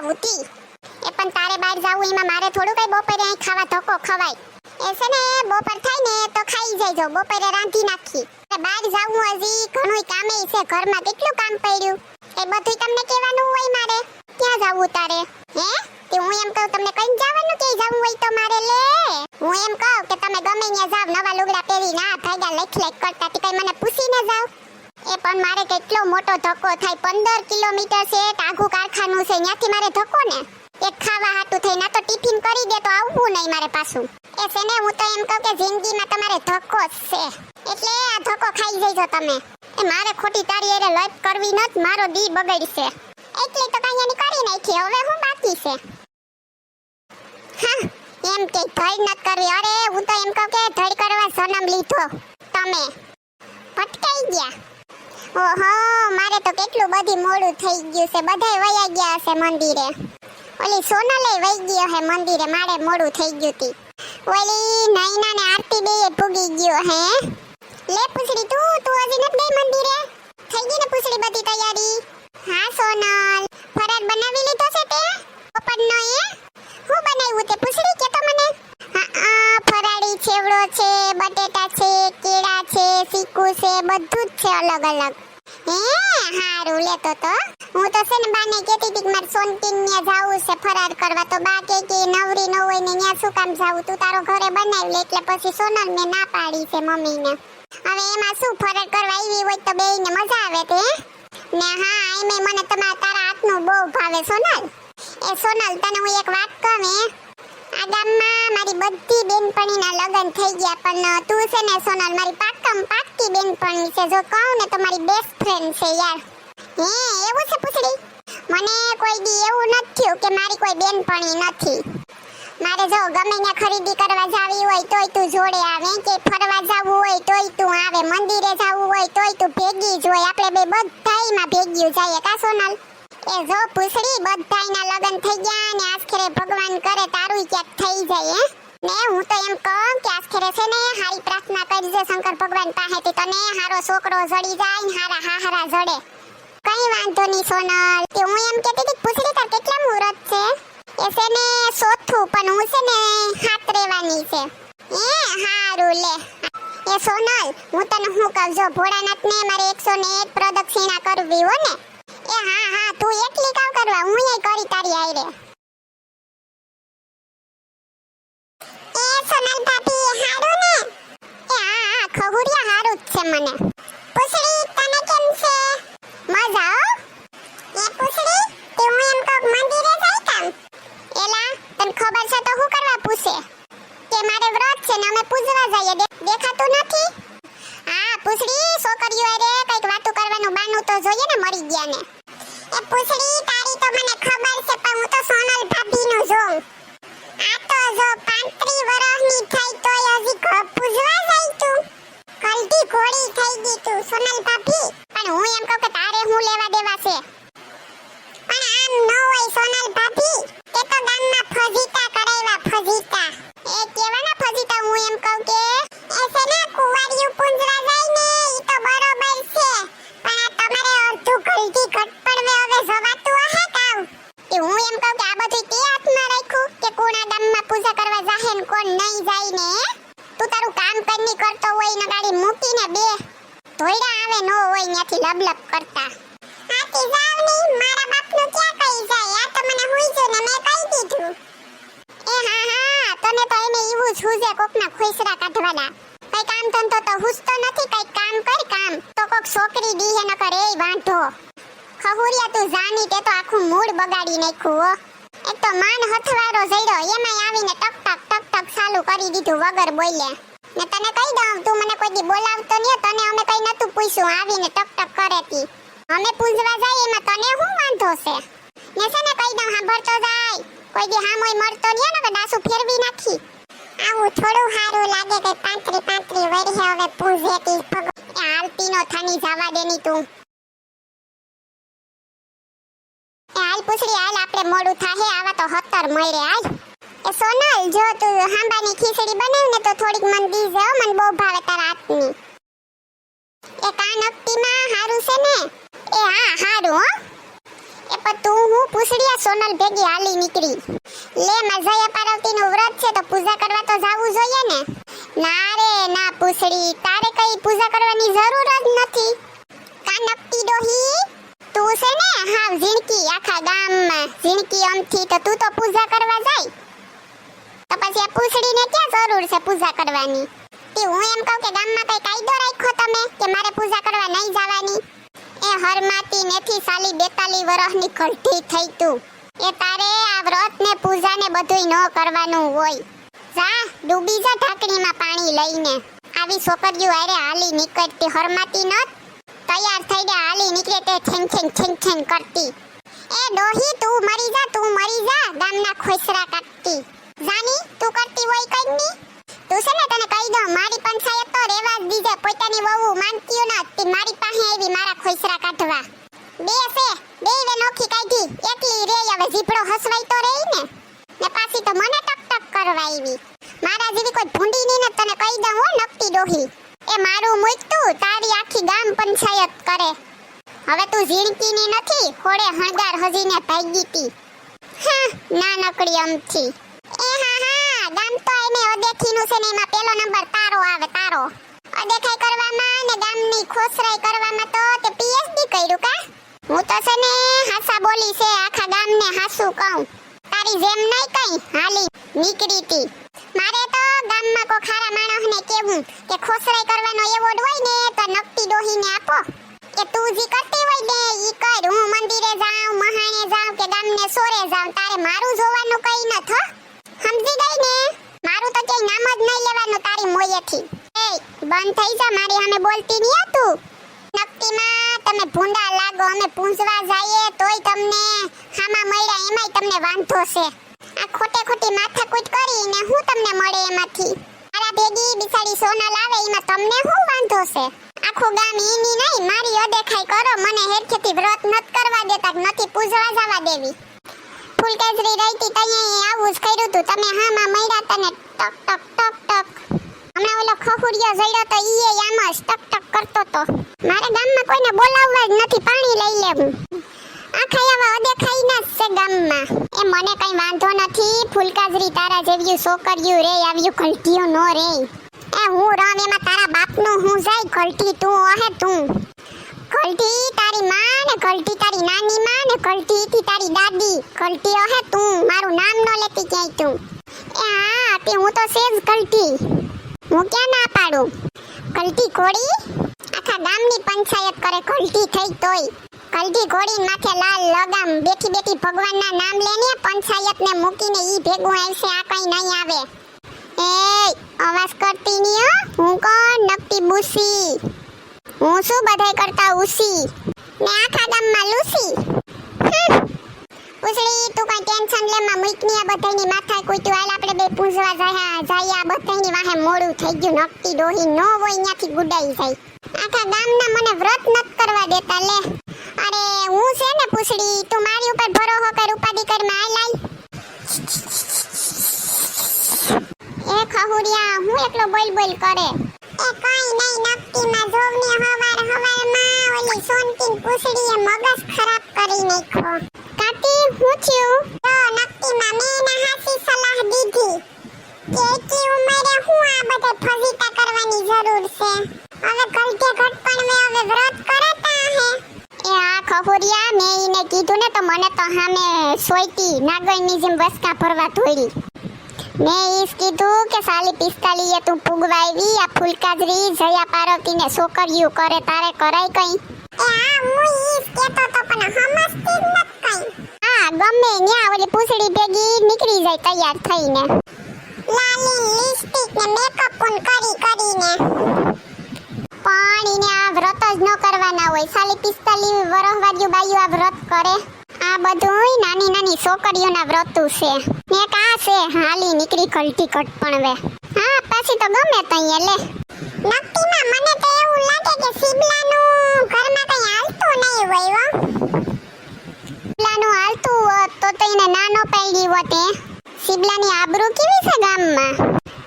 જાવું તી. એ પણ તારે બહાર જાવું એમાં મારે થોડું કઈ બપોરે અહીં ખાવા ધક્કો ખવાય. એ છે ને બપોર થાય ને તો ખાઈ જઈજો, બપોરે રાંધી નાખી. બહાર જાવું હજી ઘણું કામે છે, ઘરમાં કેટલું કામ પડ્યું. એ બધું તમને કહેવાનું હોય મારે. ક્યાં જાવું તારે? હે? તે હું એમ કહું તમને કઈ જવાનું કે જાવું હોય તો મારે લે. હું એમ કહું કે તમે ગમે ત્યાં જાવ, નવા લુગડા પહેરી ના ભાગ્યા લેખ કરતા તી, કઈ મને પૂછીને જાવ. એ પણ મારે કેટલો મોટો ધક્કો થાય, 15 કિલોમીટર છે, આઘું કારખાનું છે, ત્યાંથી મારે ધક્કો ને. એક ખાવા હાટું થઈ ના તો ટિફિન કરી દે તો આવવું નહીં મારે પાછું. એ છે ને હું તો એમ કહું કે જિંદગીમાં તમારે ધક્કો જ છે, એટલે આ ધક્કો ખાઈ જઈજો તમે. એ મારે ખોટી તારી એરે લપ કરવી નત, મારો દી બગડશે એટલે તો કઈ એની કરી નાખી. હવે હું બાકી છે હા એમ કે ધડ નત કરવી. અરે હું તો એમ કહું કે ધડ કરવા જન્મ લીધો તમે, ભટકાઈ ગયા. ઓહો મારે તો કેટલું બધી મોડું થઈ ગયું છે, બધાય વયા ગયા હશે મંદિરે. ઓલી સોનલે વઈ ગયો હે મંદિરે, મારે મોડું થઈ ગયું તી. ઓલી નૈના ને આરતી બેય ભૂગી ગયો હે. લે પૂછડી તું હજી નથી ગઈ મંદિરે? થઈ ગઈ ને પૂછડી બધી તૈયારી? હા સોનલ, ફરાળ બનાવી લીધો છે તે બપોરનો? હું બનાવ્યું તે પૂછડી કે તો મને? હા ફરાળી છેવડો છે, બટેટા છે, કેળા છે, ચીકુ છે, બધું જ છે અલગ અલગ. હે હારું લેતો તો. હું તો છે ને બાને કહેતી હતી કે મારે સોનતીન ને જાવું છે ફરાર કરવા, તો બા કે નવરી ન હોય ને ન્યા શું કામ જાવું, તું તારો ઘરે બનાવી લે. એટલે પછી સોનલ મે ના પાડી છે મમ્મીને. હવે એમાં શું ફરાર કરવા આવી હોય તો બેયને મજા આવે તે ને. હા એમે મને તારા હાથનું બહુ ભાવે સોનલ. એ સોનલ તને હું એક વાત કહું, આ ગામમાં મારી બધી બેનપણીના લગ્ન થઈ ગયા, પણ તું છે ને સોનલ મારી પાક્કી બેનપણી છે. જો કહું ને તો મારી બેસ્ટ ફ્રેન્ડ છે યાર. હે એવું છે પૂછડી? મને કોઈ દી એવું નથી થયું કે મારી કોઈ બેનપણી નથી. મારે જો ગમે ત્યાં ખરીદી કરવા જાવી હોય તોય તું જોડે આવે, કે ફરવા જાવું હોય તોય તું આવે, મંદિરે જાવું હોય તોય તું ભેગી જ હોય. આપણે બે બધાયમાં ભેગી જઈએ કા સોનલ? એ જો પૂછડી બધાયના લગ્ન થઈ ગયા ને આખરે ભગવાન કરે તારું ક્યાંક થઈ જાય. હે ને હું તો એમ કહું કે આખરે છે ને હારી પ્રાર્થના કરજે શંકર ભગવાન પાસેથી, તને હારો છોકરો જડી જાય ને હારા જડે. કઈ વાંધો નહીં સોનલ. કે હું એમ કહેતી હતી પૂછડી તાર કેટલા મુહૂર્ત છે? એ છે ને ચોથું, પણ હું છે ને હાથ રેવાની છે. એ હારું લે. એ સોનલ હું તને શું કહું, જો ભોળાનાથને મારે 101 પ્રદક્ષિણા કરવી હો ને. એ હા તું એકલી કામ કરવા, હું એ કરી તારી આયરે. એ સોનલ ભાભી હારું ને? એ હા ખહુરિયા હારું જ છે મને. પૂછડી તને કેમ છે? મજા હો. એ પૂછડી તે હું એમ કહું મંદિરે જાય કામ? એલા તને ખબર છે તો હું કરવા પૂછે કે મારે વ્રત છે ને અમે પૂજવા જઈએ, દેખાતું નથી? હા પૂછડી છોકરીઓ અરે કઈક વાતો કરવાનું બાનું તો જોઈએ ને, મરી ગયા ને. એ પૂછડી તારી તો મને ખબર છે, પણ હું તો સોનલ ભાભીનું જોઉં. આ તો જો 35 વર્ષની થઈ તોય હજી પૂજવા જાય તું. કલટી ઘોડી થઈ ગઈ તું સોનલ ભાભી. પણ હું એમ કહું કે તારે હું લેવા દેવા છે? પણ આમ ન હોય સોનલ ભાભી, તે તો ગામમાં ફજીતા કરાવ્યા, ફજીતા. એ કેવાના ફજીતા? હું એમ કહું કે એ છે ને કુંવારિયું પૂંજવા જાય ને ઈ તો બરોબર છે, પણ આ તમારે અડધું ગલતી ઘટ પડવે હવે જવાતું હે કાવ. કે હું એમ કહું કે આ બધું તે હાથમાં રાખ્યું કે કોના ગામમાં પૂજા કરવા જાહે ને કોણ નહીં જાય ને? તું તારું કામ કરની કરતો હોય ને ગાડી મૂકીને બે ધોઈડા આવે નો હોય ત્યાંથી લબલબ કરતા. આતી જાવ ની મારા બાપનું ક્યાં કઈ જાય? આ તો મને હુઈ જો ને મેં કહી દીધું. એ હા તને તો એને એવું જ હુજે કોકના ખોઈસરા કાઢવાના. કઈ કામ ધંધો તો હુજતો નથી, કઈ કામ કર કામ તો કોક છોકરી દીહે ન કરે એ વાંઢો. ખહુરિયા તું જાની તે તો આખું મૂડ બગાડી નાખ્યું હો. એક તો માન હથવારો જઈડો એમાંય આવીને ટક ચાલુ કરી દીધું વગર બોલે. ને તને કહી દઉં તું મને કોઈ દી બોલાવતો નહી, તને અમે કઈ નતું પૂછ્યું, આવીને ટક કરેતી. અમે પૂજવા જાય એમાં તને શું વાંધો છે? ને છે ને કહી દઉં સાંભળતો જાય, કોઈ દી હામોય મળતો નહી ને કે ડાસુ ફેરવી નાખી. આવું થોડું સારું લાગે કે 35 વર્ષે હવે પૂજેતી ભગવાન. એ હાલતી નો થાની જવા દેની તું. એ હાલ પૂછડી હાલ, આપણે મોડું થાહે, આવા તો 17 મળે હાલ. એ સોનલ જો તું હાંબાની ખીચડી બનાવ ને તો થોડીક મન દીજે હો, મને બહુ ભાવે તારા હાથની. એ કાન અક્તિમાં હારું છે ને? એ હા હારું હો. એ પણ તું હું પૂછડીયા સોનલ ભેગી હાલી નીકળી લે મજાયા પાર્વતીનું વ્રત છે તો પૂજા કરવા તો જાવું જોઈએ ને ના રે ના પૂછડી તારે કઈ પૂજા કરવાની જરૂર જ નથી કા નકટી ડોહી તું છે ને હાવ ઝીણકી આખા ગામમાં ઝીણકી અમથી તો તું તો પૂજા કરવા જાય તો પછી આ પૂછડીને ક્યાં જરૂર છે પૂજા કરવાની તે હું એમ કહું કે ગામમાં કઈ કાયદો રાખ્યો તમે કે મારે પૂજા કરવા નહીં જવાની એ હરમાતી નેથી સાલી 42 વર્ષની કલઠી થઈ તું એ તારે આ વ્રત ને પૂજા ને બધુંય ન કરવાનું હોય જા ડૂબી જા ઢાંકણીમાં પાણી લઈને આવી છોકરીઓ આરે હાલી નીકળતી હરમાતી ન તૈયાર થઈને હાલી નીકળે તે ઠેંગ કરતી એ ડોહી તું મરી જા ગામના ખોસરા કાઢતી જાની તું કરતી હોય કઈ ની તું છે ને તને કહી દઉં મારી પંચાયત તો રેવા જ દીજે પોતાની વહુ માનતીઓ ન તે મારી પાસે આવી મારા ખોસરા કાઢવા બે નોખી કાઢી એકલી રે હવે જીભડો હસવાઈ તો રહી ને પાછી તો મને ટક કરવા આવી મારા જેવી કોઈ ભૂંડી ની ને તને કહી દઉં હો નકટી ડોહી એ મારું મૂકતું તારી આખી ગામ પંચાયત કરે હવે તું ઝીણકી ની નથી હોડે હણગાર હજીને ભાગી તી હા ના નકડી અમથી એ હા ગામ તો એને અદેખીનું છે ને એમાં પેલો નંબર તારો આવે તારો અદેખાઈ કરવામાં ને ગામની ખોસરાઈ કરવામાં તો તે પીએચડી કર્યું કા હું તો છે ને હાસા બોલી છે આખા ગામને હાસું કહું તારી જેમ નહીં કઈ હાલી નીકળી તી મારે તો ગામમાં કો ખારા માણસને કેવું કે ખોસરાઈ કરવાનો એવોર્ડ હોય ને તો નકટી ડોહીને આપો કે તું જી કરતી હોય ને ઈ કર હું મંદિરે જાઉં મહાણે જાઉં કે ગામને સોરે જાઉં તારે મારું જોવાનું કઈ ન થો સમજી ગઈ ને મારું તો કઈ નામ જ નહીં લેવાનું તારી મોયેથી એ બંધ થઈ જા મારી સામે બોલતી નહીં તું નકટીમાં તમે ભૂંડા લાગો અમે પૂંજવા જઈએ તોય તમને હામા મળ્યા એમાંય તમને વાંધો છે આ ખોટી માથાકૂટ કરીને હું તમને મળે એમાંથી મારા ભેગી બિચારી સોનલ આવે એમાં તમને શું વાંધો છે આખું ગામ ઈની નહીં મારી અદેખાઈ કરો મને હેરખેથી વ્રત નત કરવા દેતા નથી પૂજવા જવા દેવી ફૂલકેસરી રહીતી તઈએ આવું જ કર્યું તું તમે હામાં મળ્યા તને ટક હમણાં ઓલો ખખુડિયો જડ્યો તો ઈએ આમ જ ટક કરતો તો મારે ગામમાં કોઈને બોલાવવા જ નથી પાણી લઈ લેવું આખા એવા અદેખાઈ ના છે ગામમાં એ મને કઈ વાંધો નથી ફૂલકાજરી તારા જેવી છોકરીઓ રે આવ્યું કલટીઓ નો રે એ હું રામ એમાં તારા બાપનું હું જાય કલટી તું ઓહે તું કલટી તારી માં ને કલટી તારી નાની માં ને કલટી થી તારી દાદી કલટી ઓહે તું મારું નામ નો લેતી ક્યાંય તું એ હા તે હું તો સેજ કલટી હું ક્યાં ના પાડું કલટી કોડી આખા ગામની પંચાયત કરે કલટી થઈ તોય કલટી ઘોડી માથે લાલ લગામ બેઠી ભગવાનના નામ લેને પંચાયત ને મૂકીને ઈ ભેગું આવશે આ કઈ નહીં આવે એ અવાજ કરતી ની હો હું કોણ નકટી બુસી હું શું બધાય કરતા ઉસી ને આખા ગામમાં લૂસી ઉસળી તું કઈ ટેન્શન લે માં મૂકની આ બધાયની માથા કોઈ તું હાલ આપણે બે પૂંજવા જાય આ બધાયની વાહે મોડું થઈ ગયું નકટી ડોહી નો હોય ન્યાથી ગુડાઈ જાય આખા ગામના મને વ્રત નત કરવા દેતા લે અરે હું છે ને પૂછડી તું મારી ઉપર ભરોસો કર ઉપાધિ કર માં આઈ એ ખહુડિયા હું એકલો બોલ કરે એ કઈ નહીં નકટીમાં જોવની હવારમાં ઓલી સોનતીન પૂછડીએ મગજ ખરાબ કરી નાખ્યો કાતી હું થયું તો નકટીમાં મેં હાસી સલાહ દીધી કે એટલી ઉંમરે હું આ બધે ફજીતા કરવાની જરૂર છે હવે ગલતે ઘટપણ મે હવે વ્રત કરતા હે એ આ ખહુરિયા મે ઈને કીધું ને તો મને તો હામે સોઈતી નાગણની જેમ વસકા ભરવા ધોડી મે ઈસ કીધું કે સાલી 45 એ તું પુગવાવી આ ફૂલકાજરી જયા પાર્વતીને છોકરીયું કરે તારે કરાય કઈ એ આ હું ઈસ કેતો તો પણ સમજતી જ નત કઈ હા ગમે ન્યા ઓલી પૂછડી ભેગી નીકળી જાય તૈયાર થઈને લાલી લિપસ્ટિક ને મેકઅપ પણ કરીને પાણીને આ વ્રત જ ન કરવાના હોય સાલી 45 વર્ષ વાળ્યું બાયું આ વ્રત કરે આ બધુંય નાની છોકરીઓના વ્રતું છે ને કા છે હાલી નીકળી કલટી કટપણ વે હા પછી તો ગમે તઈએ લે નક્કીમાં મને તો એવું લાગે કે સિબલાનું ઘરમાં કઈ હાલતું નહીં હોય હો સિબલાનું હાલતું હોત તો એને નાનો પાડી હોત સિબલાની આબરૂ કેવી છે ગામમાં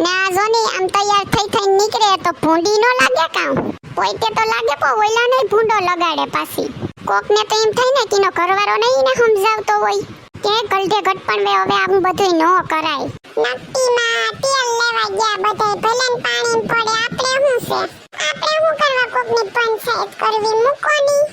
ને આ જોની આમ તૈયાર થઈ નીકળે તો ભૂંડી નો લાગે કામ પોઈતે તો લાગે પણ ઓલા ને ભૂંડો લગાડે પાછી કોકને તો એમ થાય ને કે નો ઘરવાળો નહીં ને સમજાવતો હોય કે ગલઢે ઘટપણ વે હવે આવું બધું ન કરાય. નક્કીમાં તેલ લેવા ગયા બધાય ભલેન પાણી પડે આપણે શું છે આપણે શું કરવા કોકની પંચાયત કરવી મૂકોની.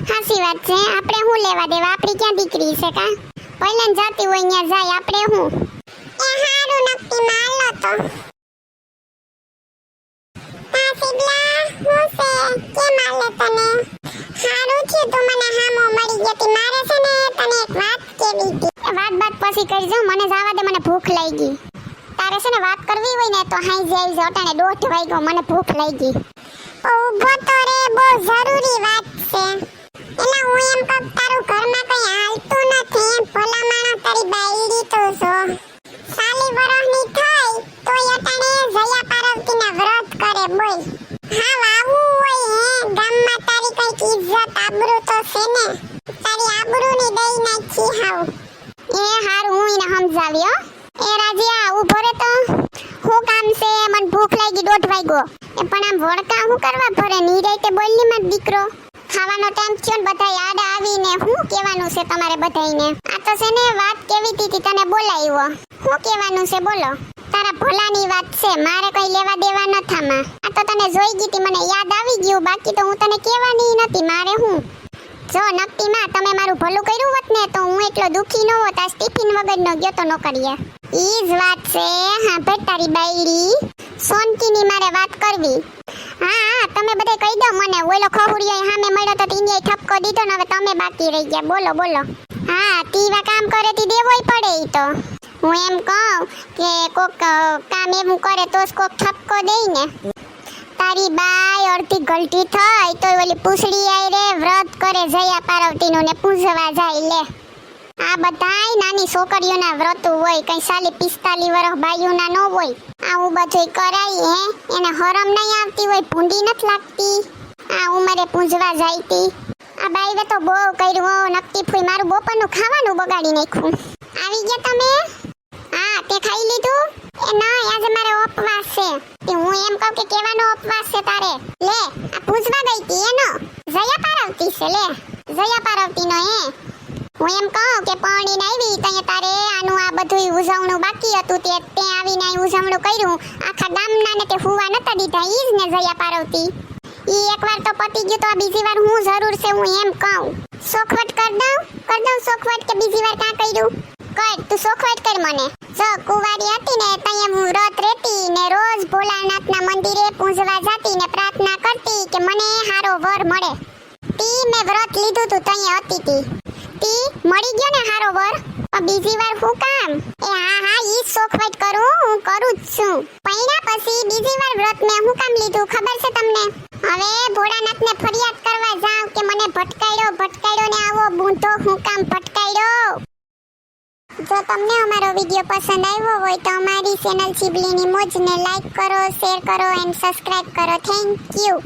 હાસી વાત છે આપણે શું લેવા દેવા આપણી ક્યાં દીકરી છે કા ભલેન જાતી હોય ત્યાં જાય આપણે શું. એ હારું નક્કીમાં હાલો તો પાસીબલા હું છે કેમ હાલે તને. હારું છે તું મને હામો મળી ગઈ તી મારે છે ને તને એક વાત કેવી હતી. વાત પછી કરજો મને જવા દે મને ભૂખ લાગી. તારે છે ને વાત કરવી હોય ને તો હાઈ જાય જો અટાણે 1:30 વાગ્યો મને ભૂખ લાગી. ઊભો તો રે બહુ જરૂરી વાત છે. એલા હું એમ કહું તારું ઘરમાં કઈ હાલતું નથી એમ ભલા માણસ તારી બાયડી તો છો સાલી વરહની થઈ તોય અટાણે જયા પાર્વતીના વ્રત કરે બોલ. હા વાવું હોય હે ગામમાં તારી કઈક ઇજ્જત આબરૂ તો છે ને તારી આબરૂની દઈ નાખી હાવ. એ હારું હું એને સમજાવી હો. એ રાજીયા ઊભો રે તો હું કામ છે મને ભૂખ લાગી 1:30 વાગ્યો. એ પણ આમ વળકા હું કરવા ભરે નીરાઈતે બોલની માર દીકરો. ખાવાનો ટાઈમ થયો ને બધા યાદ આવીને હું કહેવાનું છે તમારે બધાઈને. આ તો છે ને વાત કેવી હતી તને બોલાવ્યો. હું કહેવાનું છે બોલો. તારા ભલાની વાત છે મારે કઈ લેવા દેવા નથામાં. આ તો તને જોઈ ગઈ મને યાદ આવી ગયું બાકી તો હું તને કહેવાની નથી મારે હું. જો નક્કીમાં તમે મારું ભલું કર્યું હોત ને તો હું એટલો દુખી ન હોત આ ટિફિન વગરનો ગયો તો નોકરીએ. ઈ જ વાત છે હા ભેટ તારી બાયડી સોનકીની મારે વાત કરવી. હા તમે બધે કહી દો મને ઓલો ખહુરિયો સામે મળ્યો તો તીને ઠપકો દીધો ને હવે તમે બાકી રહી ગયા બોલો બોલો. હા તીવા કામ કરે તી દેવોય પડે ઈ તો. હું એમ કહું કે કોક કામ એવું કરે તો જ કોક ઠપકો દેઈ ને. તારી બાય અડધી ગલટી થઈ તો ઓલી પૂછડી આઈ રે વ્રત કરે જયા પાર્વતીનું ને પૂજવા જાય લે. આ બધાય નાની છોકરીઓના વ્રત હોય કઈ સાલી 45 વર્ષ બાયુના ન હોય. આવું બધું કરાય હે એને હરમ નહીં આવતી હોય ભૂંડી નથી લાગતી. આ ઉંમરે પૂજવા જાયતી. આ બાઈએ તો બહુ કર્યું નક્કી ફૂઈ મારું બપોરનું ખાવાનું બગાડી નાખ્યું. આવી ગયા તમે. હા તે ખાઈ લીધું. એ ના આજે મારે ઉપવાસ છે. તે હું એમ કહું કે કેવાનો ઉપવાસ છે તારે. લે આ પૂજવા ગઈ તી એનો જયા પાર્વતી છે લે જયા પાર્વતીનો હે. હું એમ કહું કે પરણીને આવી તઈએ તારે આનું આ બધું ઉજવણું બાકી હતું તે આવીને આ ઉજવણું કર્યું આખા ગામનાને તે હુવા નતા દીધા ઈ જ ને જયા પાર્વતી. ઈ એકવાર તો પતી ગયું તો આ બીજી વાર હું જરૂર છે હું એમ કહું. સોખવટ કર દઉં સોખવટ કે બીજી વાર કાં કર્યું કર તું સોખવટ કર મને. જો કુંવારી હતી ને તઈએ હું વ્રત રહેતી ને રોજ ભોલાનાથના મંદિરે પૂજવા જતી ને પ્રાર્થના કરતી કે મને હારો વર મળે. તી મેં વ્રત લીધું તું તઈએ હતી તી મળી ગયો ને હારો વર. પણ બીજી વાર હું કામ. એ હા ઈ સોખવટ કરું હું કરું જ છું. પૈણા પછી બીજી વાર વ્રત મેં હું કામ લીધું ખબર છે તમને. હવે ભોળાનાથને ફરિયાદ કરવા જાવ કે મને ભટકાડ્યો ને આવો બૂંધો હું કામ ભટકાડ્યો. જો તમને અમારો વિડિયો પસંદ આવ્યો હોય તો અમારી ચેનલ ચીબલીની મોજને લાઈક કરો શેર કરો એન્ડ સબસ્ક્રાઇબ કરો. Thank you.